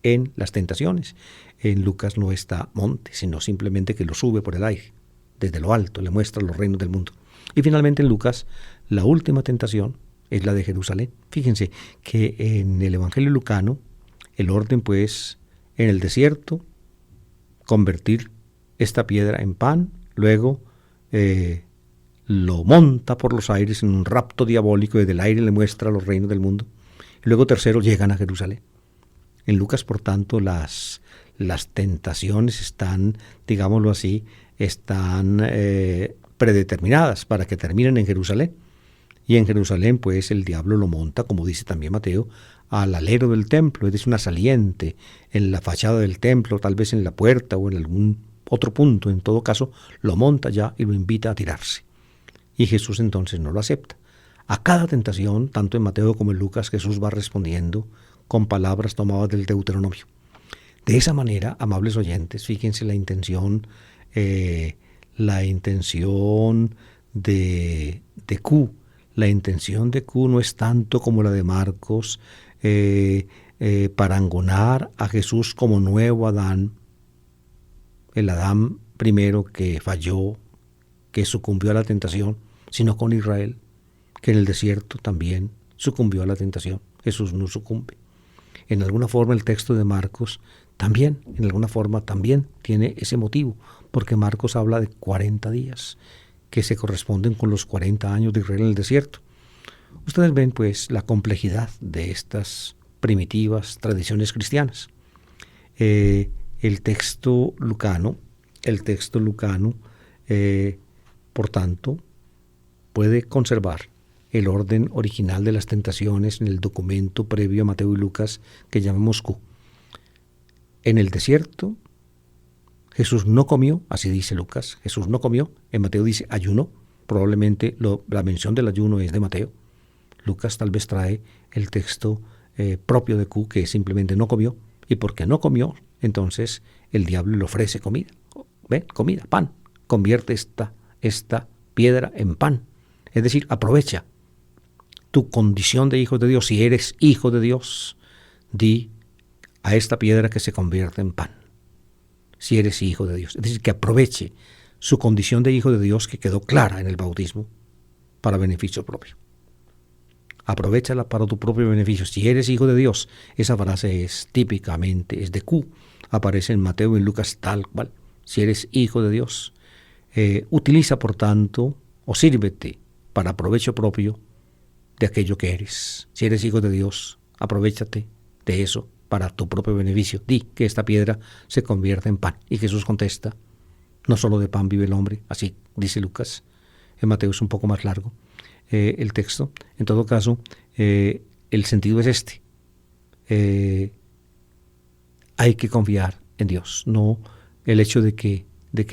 en las tentaciones. En Lucas no está monte, sino simplemente que lo sube por el aire, desde lo alto, le muestra los reinos del mundo. Y finalmente en Lucas, la última tentación es la de Jerusalén. Fíjense que en el Evangelio lucano, el orden pues en el desierto, convertir esta piedra en pan, luego lo monta por los aires en un rapto diabólico, desde el aire le muestra los reinos del mundo. Y luego tercero, llegan a Jerusalén. En Lucas, por tanto, las tentaciones están, digámoslo así, están predeterminadas para que terminen en Jerusalén. Y en Jerusalén, pues, el diablo lo monta, como dice también Mateo, al alero del templo, es decir, una saliente en la fachada del templo, tal vez en la puerta o en algún otro punto. En todo caso, lo monta ya y lo invita a tirarse. Y Jesús entonces no lo acepta. A cada tentación, tanto en Mateo como en Lucas, Jesús va respondiendo con palabras tomadas del Deuteronomio. De esa manera, amables oyentes, fíjense la intención de Q. La intención de Q no es tanto como la de Marcos, parangonar a Jesús como nuevo Adán, el Adán primero que falló, que sucumbió a la tentación, sino con Israel, que en el desierto también sucumbió a la tentación. Jesús no sucumbe. En alguna forma el texto de Marcos también, en alguna forma también tiene ese motivo, porque Marcos habla de 40 días, que se corresponden con los 40 años de Israel en el desierto. Ustedes ven pues la complejidad de estas primitivas tradiciones cristianas. El texto lucano, por tanto, puede conservar el orden original de las tentaciones en el documento previo a Mateo y Lucas que llamamos Q. En el desierto, Jesús no comió, así dice Lucas, Jesús no comió. En Mateo dice ayunó, probablemente la mención del ayuno es de Mateo. Lucas tal vez trae el texto propio de Q, que simplemente no comió, y porque no comió, entonces el diablo le ofrece comida. ¿Ve? Comida, pan. Convierte esta piedra en pan. Es decir, aprovecha tu condición de hijo de Dios. Si eres hijo de Dios, di a esta piedra que se convierta en pan. Si eres hijo de Dios. Es decir, que aproveche su condición de hijo de Dios que quedó clara en el bautismo para beneficio propio. Aprovéchala para tu propio beneficio. Si eres hijo de Dios, esa frase es de Q. Aparece en Mateo y en Lucas tal cual. Si eres hijo de Dios, utiliza por tanto o sírvete para provecho propio de aquello que eres. Si eres hijo de Dios, aprovéchate de eso para tu propio beneficio. Di que esta piedra se convierta en pan. Y Jesús contesta, no solo de pan vive el hombre, así dice Lucas. En Mateo es un poco más largo el texto. En todo caso, el sentido es este. Hay que confiar en Dios. No el hecho de que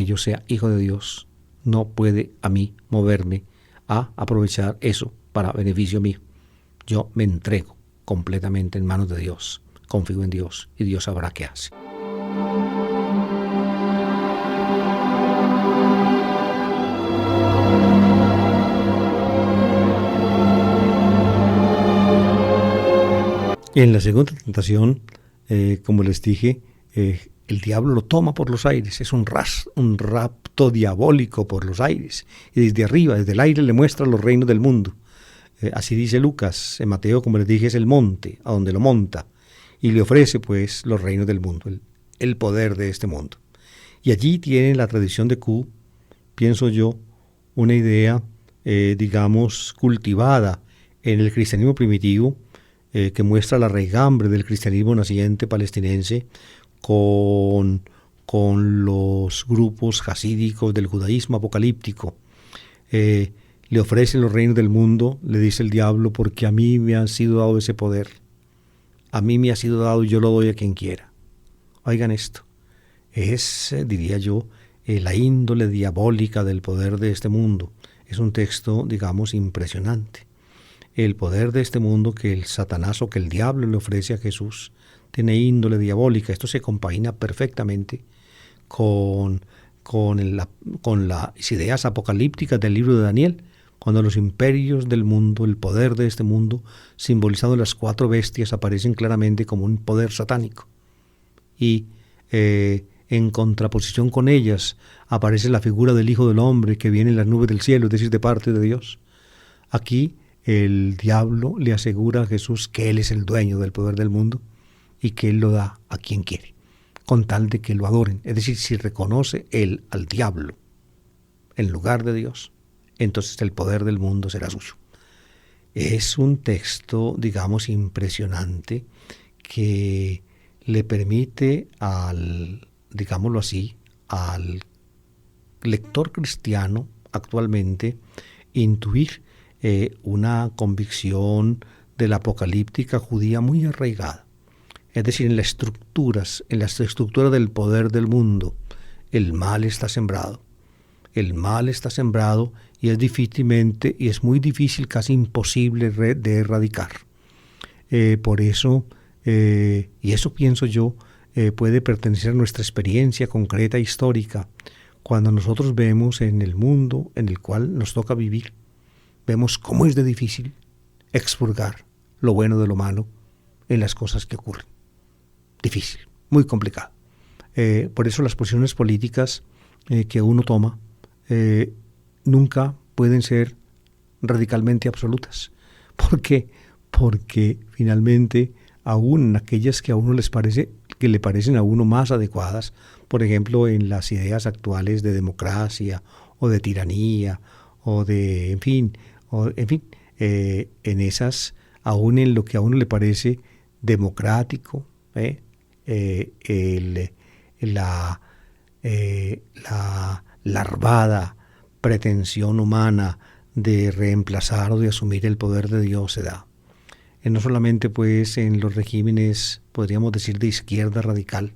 yo sea hijo de Dios no puede a mí moverme a aprovechar eso para beneficio mío. Yo me entrego completamente en manos de Dios, confío en Dios y Dios sabrá qué hace. En la segunda tentación, como les dije, el diablo lo toma por los aires, es un rapto diabólico por los aires, y desde arriba, desde el aire, le muestra los reinos del mundo. Así dice Lucas, en Mateo, como les dije, es el monte, a donde lo monta, y le ofrece pues los reinos del mundo, el poder de este mundo. Y allí tiene la tradición de Q, pienso yo, una idea, digamos, cultivada en el cristianismo primitivo, que muestra la raigambre del cristianismo naciente palestinense con los grupos jasídicos del judaísmo apocalíptico. Le ofrecen los reinos del mundo, le dice el diablo, porque a mí me ha sido dado ese poder. A mí me ha sido dado y yo lo doy a quien quiera. Oigan esto. Es, diría yo, la índole diabólica del poder de este mundo. Es un texto, digamos, impresionante. El poder de este mundo que el Satanás o que el diablo le ofrece a Jesús tiene índole diabólica. Esto se compagina perfectamente con las ideas apocalípticas del libro de Daniel, cuando los imperios del mundo, el poder de este mundo, simbolizado en las 4 bestias, aparecen claramente como un poder satánico. Y en contraposición con ellas aparece la figura del Hijo del Hombre que viene en las nubes del cielo, es decir, de parte de Dios. Aquí el diablo le asegura a Jesús que Él es el dueño del poder del mundo y que Él lo da a quien quiere, con tal de que lo adoren. Es decir, si reconoce él al diablo en lugar de Dios, entonces el poder del mundo será suyo. Es un texto, digamos, impresionante que le permite digámoslo así, al lector cristiano actualmente intuir una convicción de la apocalíptica judía muy arraigada. Es decir, en las estructuras del poder del mundo, el mal está sembrado. El mal está sembrado y es muy difícil, casi imposible de erradicar. Por eso, y eso pienso yo, puede pertenecer a nuestra experiencia concreta histórica, cuando nosotros vemos en el mundo en el cual nos toca vivir, vemos cómo es de difícil expurgar lo bueno de lo malo en las cosas que ocurren. Difícil, muy complicado. Por eso las posiciones políticas que uno toma nunca pueden ser radicalmente absolutas. ¿Por qué? Porque finalmente aún aquellas que a uno le parecen a uno más adecuadas, por ejemplo en las ideas actuales de democracia o de tiranía o de, en esas, aún en lo que a uno le parece democrático, la larvada pretensión humana de reemplazar o de asumir el poder de Dios se da. No solamente pues en los regímenes, podríamos decir, de izquierda radical,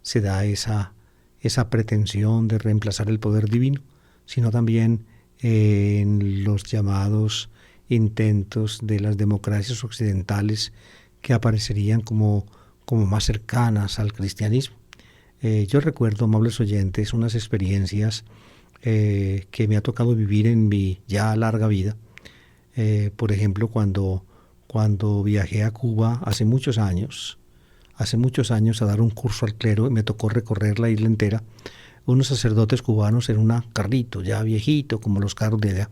se da esa pretensión de reemplazar el poder divino, sino también en los llamados intentos de las democracias occidentales que aparecerían como más cercanas al cristianismo. Yo recuerdo, amables oyentes, unas experiencias que me ha tocado vivir en mi ya larga vida. Por ejemplo, cuando viajé a Cuba hace muchos años a dar un curso al clero, y me tocó recorrer la isla entera, unos sacerdotes cubanos en un carrito ya viejito, como los carros de allá,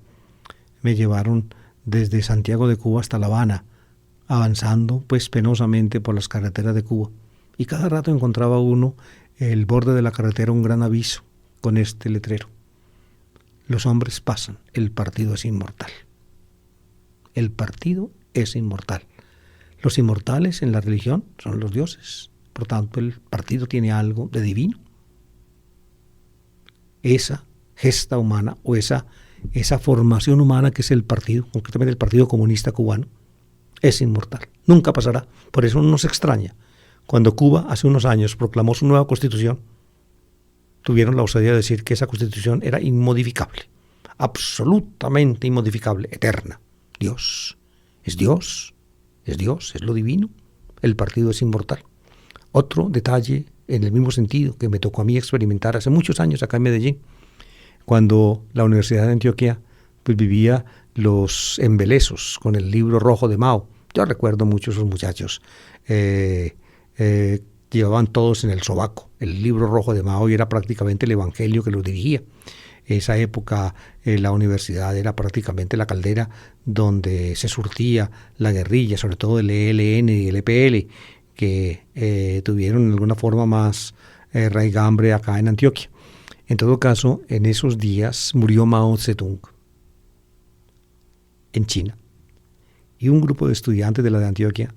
me llevaron desde Santiago de Cuba hasta La Habana, avanzando pues penosamente por las carreteras de Cuba, y cada rato encontraba uno el borde de la carretera un gran aviso con este letrero: los hombres pasan, el partido es inmortal. El partido es inmortal. Los inmortales en la religión son los dioses, por tanto el partido tiene algo de divino. Esa gesta humana o esa formación humana que es el partido, concretamente el Partido Comunista Cubano, es inmortal, nunca pasará. Por eso no nos extraña cuando Cuba hace unos años proclamó su nueva constitución, tuvieron la osadía de decir que esa constitución era inmodificable, absolutamente inmodificable, eterna. Dios es Dios, es Dios, es lo divino, el partido es inmortal. Otro detalle en el mismo sentido que me tocó a mí experimentar hace muchos años acá en Medellín, cuando la Universidad de Antioquia pues vivía los embelezos con el libro rojo de Mao, Yo recuerdo mucho esos muchachos. Llevaban todos en el sobaco el libro rojo de Mao y era prácticamente el evangelio que los dirigía. Esa época la universidad era prácticamente la caldera donde se surtía la guerrilla, sobre todo el ELN y el EPL, que tuvieron de alguna forma más raigambre acá en Antioquia. En todo caso, en esos días murió Mao Zedong en China. Y un grupo de estudiantes de la de Antioquia,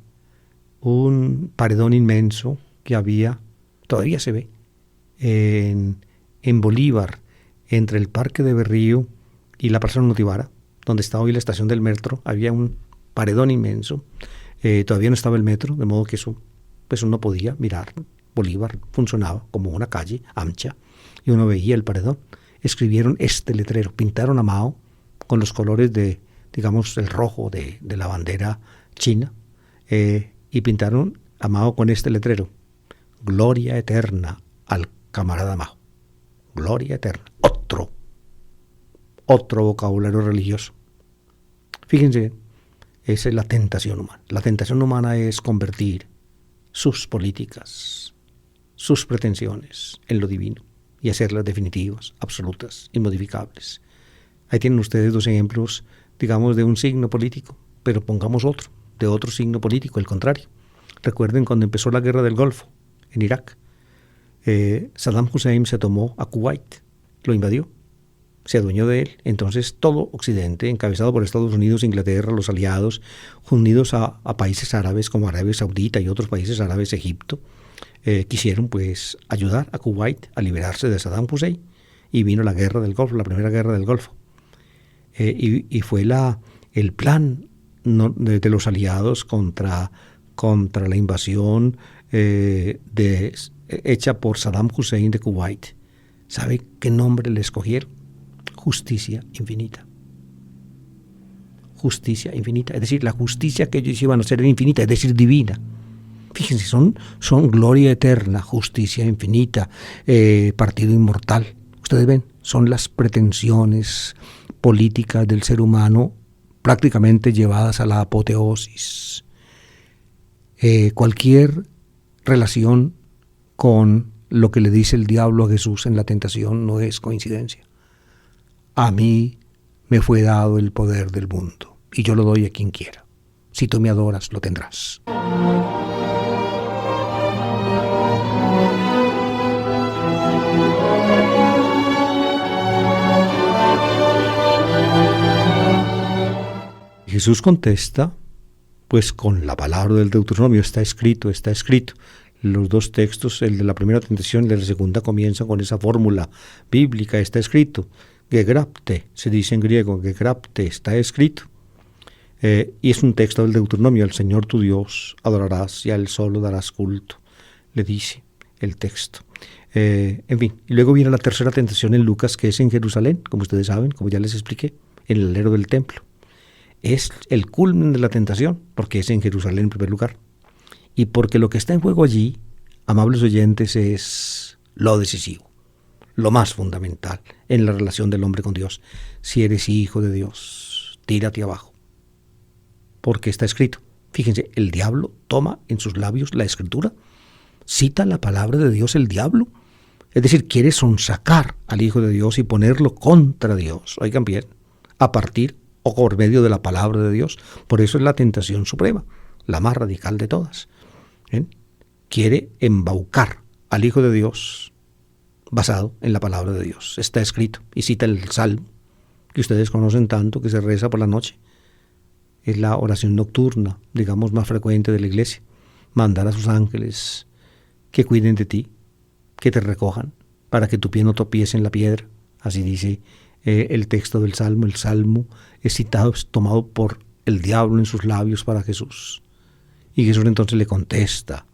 un paredón inmenso que había, todavía se ve, en Bolívar, entre el Parque de Berrío y la Plaza Notivara, donde está hoy la estación del metro, había un paredón inmenso. Todavía no estaba el metro, de modo que eso, pues uno podía mirar. Bolívar funcionaba como una calle ancha y uno veía el paredón. Escribieron este letrero, pintaron a Mao con los colores de, digamos, el rojo de la bandera china, y pintaron a Mao con este letrero: gloria eterna al camarada Mao. Gloria eterna. Otro vocabulario religioso. Fíjense, esa es la tentación humana. La tentación humana es convertir sus políticas, sus pretensiones en lo divino y hacerlas definitivas, absolutas, inmodificables. Ahí tienen ustedes dos ejemplos, digamos, de un signo político, pero pongamos otro, de otro signo político, el contrario. Recuerden cuando empezó la guerra del Golfo en Irak. Saddam Hussein se tomó a Kuwait, lo invadió, se adueñó de él. Entonces todo Occidente, encabezado por Estados Unidos, Inglaterra, los aliados, unidos a países árabes como Arabia Saudita y otros países árabes, Egipto, quisieron pues ayudar a Kuwait a liberarse de Saddam Hussein, y vino la guerra del Golfo, la primera guerra del Golfo. Y fue el plan de los aliados contra la invasión hecha por Saddam Hussein de Kuwait. ¿Sabe qué nombre le escogieron? Justicia infinita. Justicia infinita. Es decir, la justicia que ellos iban a hacer era infinita, es decir, divina. Fíjense, son gloria eterna, justicia infinita, partido inmortal. Ustedes ven, son las pretensiones políticas del ser humano prácticamente llevadas a la apoteosis. Cualquier relación con lo que le dice el diablo a Jesús en la tentación no es coincidencia. A mí me fue dado el poder del mundo y yo lo doy a quien quiera. Si tú me adoras, lo tendrás. Jesús contesta, pues con la palabra del Deuteronomio: está escrito, está escrito. Los dos textos, el de la primera tentación y el de la segunda, comienzan con esa fórmula bíblica: está escrito. Gegrapte, se dice en griego, gegrapte, está escrito. Y es un texto del Deuteronomio: al Señor tu Dios adorarás y a Él solo darás culto, le dice el texto. En fin, y luego viene la tercera tentación en Lucas, que es en Jerusalén, como ustedes saben, como ya les expliqué, en el alero del templo. Es el culmen de la tentación, porque es en Jerusalén en primer lugar. Y porque lo que está en juego allí, amables oyentes, es lo decisivo, lo más fundamental en la relación del hombre con Dios. Si eres hijo de Dios, tírate abajo, porque está escrito. Fíjense, el diablo toma en sus labios la escritura, cita la palabra de Dios el diablo, es decir, quiere sonsacar al Hijo de Dios y ponerlo contra Dios. Oigan bien, a partir o por medio de la palabra de Dios. Por eso es la tentación suprema, la más radical de todas. Quiere embaucar al Hijo de Dios basado en la palabra de Dios. Está escrito, y cita el Salmo, que ustedes conocen tanto, que se reza por la noche. Es la oración nocturna, digamos, más frecuente de la iglesia. Mandar a sus ángeles que cuiden de ti, que te recojan, para que tu pie no tropiece en la piedra. Así dice el texto del Salmo. El Salmo es citado, es tomado por el diablo en sus labios para Jesús. Y Jesús entonces le contesta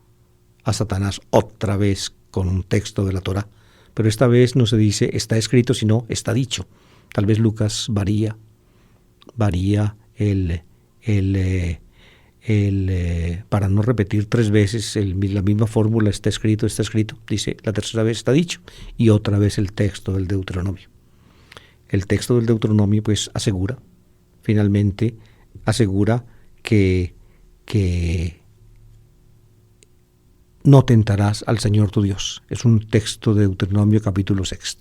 a Satanás otra vez con un texto de la Torá. Pero esta vez no se dice está escrito, sino está dicho. Tal vez Lucas varía para no repetir tres veces la misma fórmula: está escrito, dice la tercera vez está dicho, y otra vez el texto del Deuteronomio. El texto del Deuteronomio pues finalmente asegura que que no tentarás al Señor tu Dios. Es un texto de Deuteronomio capítulo 6.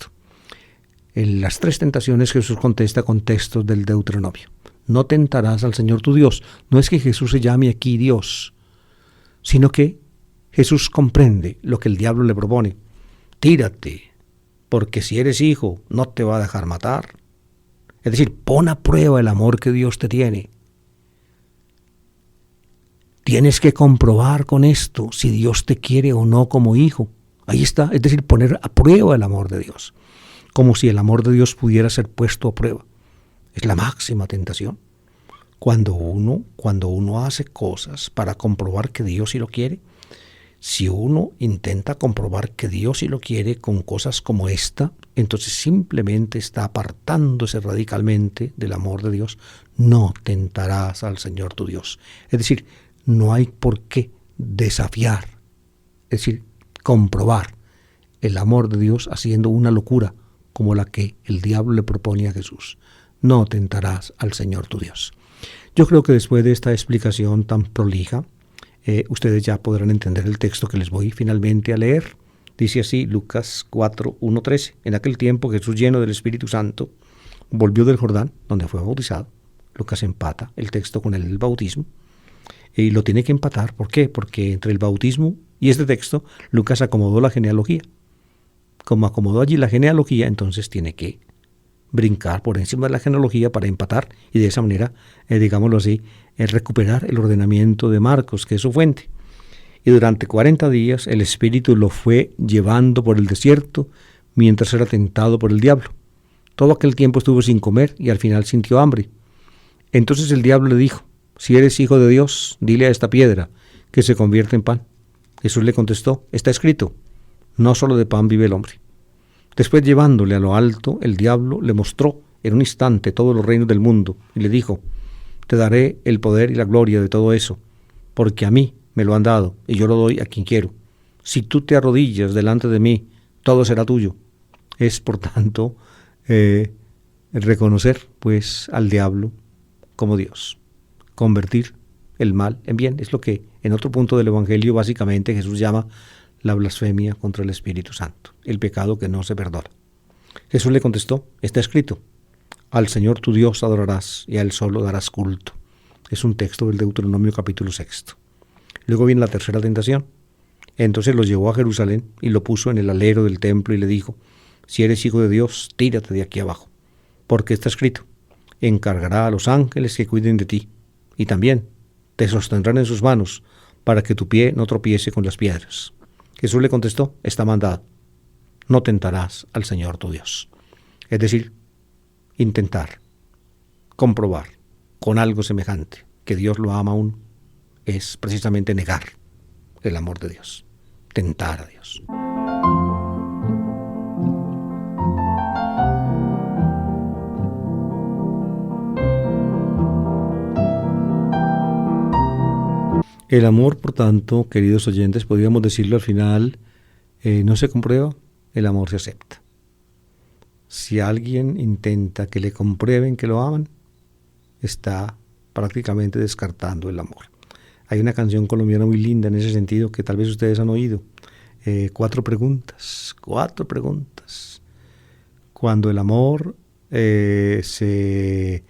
En las 3 tentaciones Jesús contesta con textos del Deuteronomio. No tentarás al Señor tu Dios. No es que Jesús se llame aquí Dios, sino que Jesús comprende lo que el diablo le propone. Tírate, porque si eres hijo, no te va a dejar matar. Es decir, pon a prueba el amor que Dios te tiene. Tienes que comprobar con esto si Dios te quiere o no como hijo. Ahí está, es decir, poner a prueba el amor de Dios. Como si el amor de Dios pudiera ser puesto a prueba. Es la máxima tentación. Cuando uno hace cosas para comprobar que Dios sí lo quiere, si uno intenta comprobar que Dios sí lo quiere con cosas como esta, entonces simplemente está apartándose radicalmente del amor de Dios. No tentarás al Señor tu Dios. Es decir, no hay por qué desafiar, es decir, comprobar el amor de Dios haciendo una locura como la que el diablo le propone a Jesús. No tentarás al Señor tu Dios. Yo creo que después de esta explicación tan prolija, ustedes ya podrán entender el texto que les voy finalmente a leer. Dice así Lucas 4, 1, 13. En aquel tiempo Jesús, lleno del Espíritu Santo, volvió del Jordán, donde fue bautizado. Lucas empata el texto con el bautismo. Y lo tiene que empatar. ¿Por qué? Porque entre el bautismo y este texto, Lucas acomodó la genealogía. Como acomodó allí la genealogía, entonces tiene que brincar por encima de la genealogía para empatar y de esa manera, digámoslo así, recuperar el ordenamiento de Marcos, que es su fuente. Y durante 40 días el Espíritu lo fue llevando por el desierto mientras era tentado por el diablo. Todo aquel tiempo estuvo sin comer y al final sintió hambre. Entonces el diablo le dijo: si eres hijo de Dios, dile a esta piedra que se convierta en pan. Jesús le contestó: está escrito, no solo de pan vive el hombre. Después, llevándole a lo alto, el diablo le mostró en un instante todos los reinos del mundo y le dijo: te daré el poder y la gloria de todo eso, porque a mí me lo han dado y yo lo doy a quien quiero. Si tú te arrodillas delante de mí, todo será tuyo. Es, por tanto, reconocer pues al diablo como Dios, convertir el mal en bien. Es lo que en otro punto del Evangelio básicamente Jesús llama la blasfemia contra el Espíritu Santo, el pecado que no se perdona. Jesús le contestó: está escrito, al Señor tu Dios adorarás y a Él solo darás culto. Es un texto del Deuteronomio capítulo 6. Luego viene la tercera tentación. Entonces lo llevó a Jerusalén y lo puso en el alero del templo y le dijo: si eres hijo de Dios, tírate de aquí abajo, porque está escrito, encargará a los ángeles que cuiden de ti, y también te sostendrán en sus manos, para que tu pie no tropiece con las piedras. Jesús le contestó: está mandado, no tentarás al Señor tu Dios. Es decir, intentar comprobar con algo semejante que Dios lo ama aún es precisamente negar el amor de Dios, tentar a Dios. El amor, por tanto, queridos oyentes, podríamos decirlo al final, no se comprueba, el amor se acepta. Si alguien intenta que le comprueben que lo aman, está prácticamente descartando el amor. Hay una canción colombiana muy linda en ese sentido que tal vez ustedes han oído. 4 preguntas. Cuando el amor se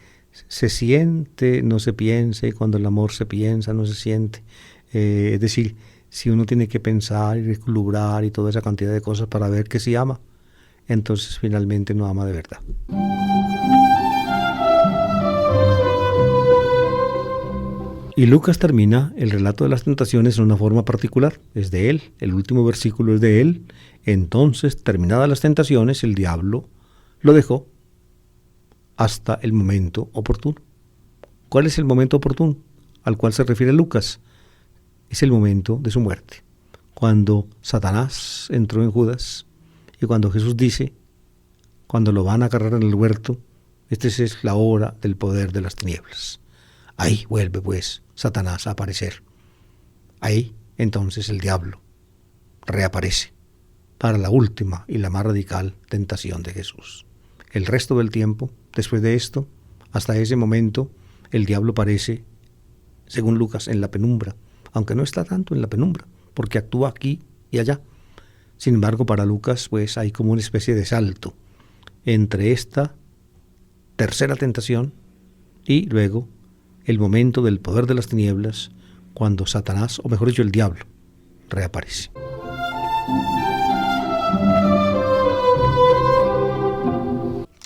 siente, no se piensa, y cuando el amor se piensa, no se siente. Es decir, si uno tiene que pensar y reclubrar y toda esa cantidad de cosas para ver que sí ama, entonces finalmente no ama de verdad. Y Lucas termina el relato de las tentaciones en una forma particular. Es de él, el último versículo es de él. Entonces, terminadas las tentaciones, el diablo lo dejó hasta el momento oportuno. ¿Cuál es el momento oportuno al cual se refiere Lucas? Es el momento de su muerte, cuando Satanás entró en Judas y cuando Jesús dice, cuando lo van a agarrar en el huerto, esta es la hora del poder de las tinieblas. Ahí vuelve pues Satanás a aparecer. Ahí entonces el diablo reaparece para la última y la más radical tentación de Jesús. El resto del tiempo, después de esto, hasta ese momento, el diablo parece según Lucas, en la penumbra, aunque no está tanto en la penumbra, porque actúa aquí y allá. Sin embargo, para Lucas, pues hay como una especie de salto entre esta tercera tentación y luego el momento del poder de las tinieblas, cuando Satanás, o mejor dicho, el diablo, reaparece.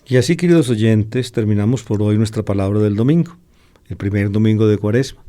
Y así, queridos oyentes, terminamos por hoy nuestra palabra del domingo, el primer domingo de Cuaresma.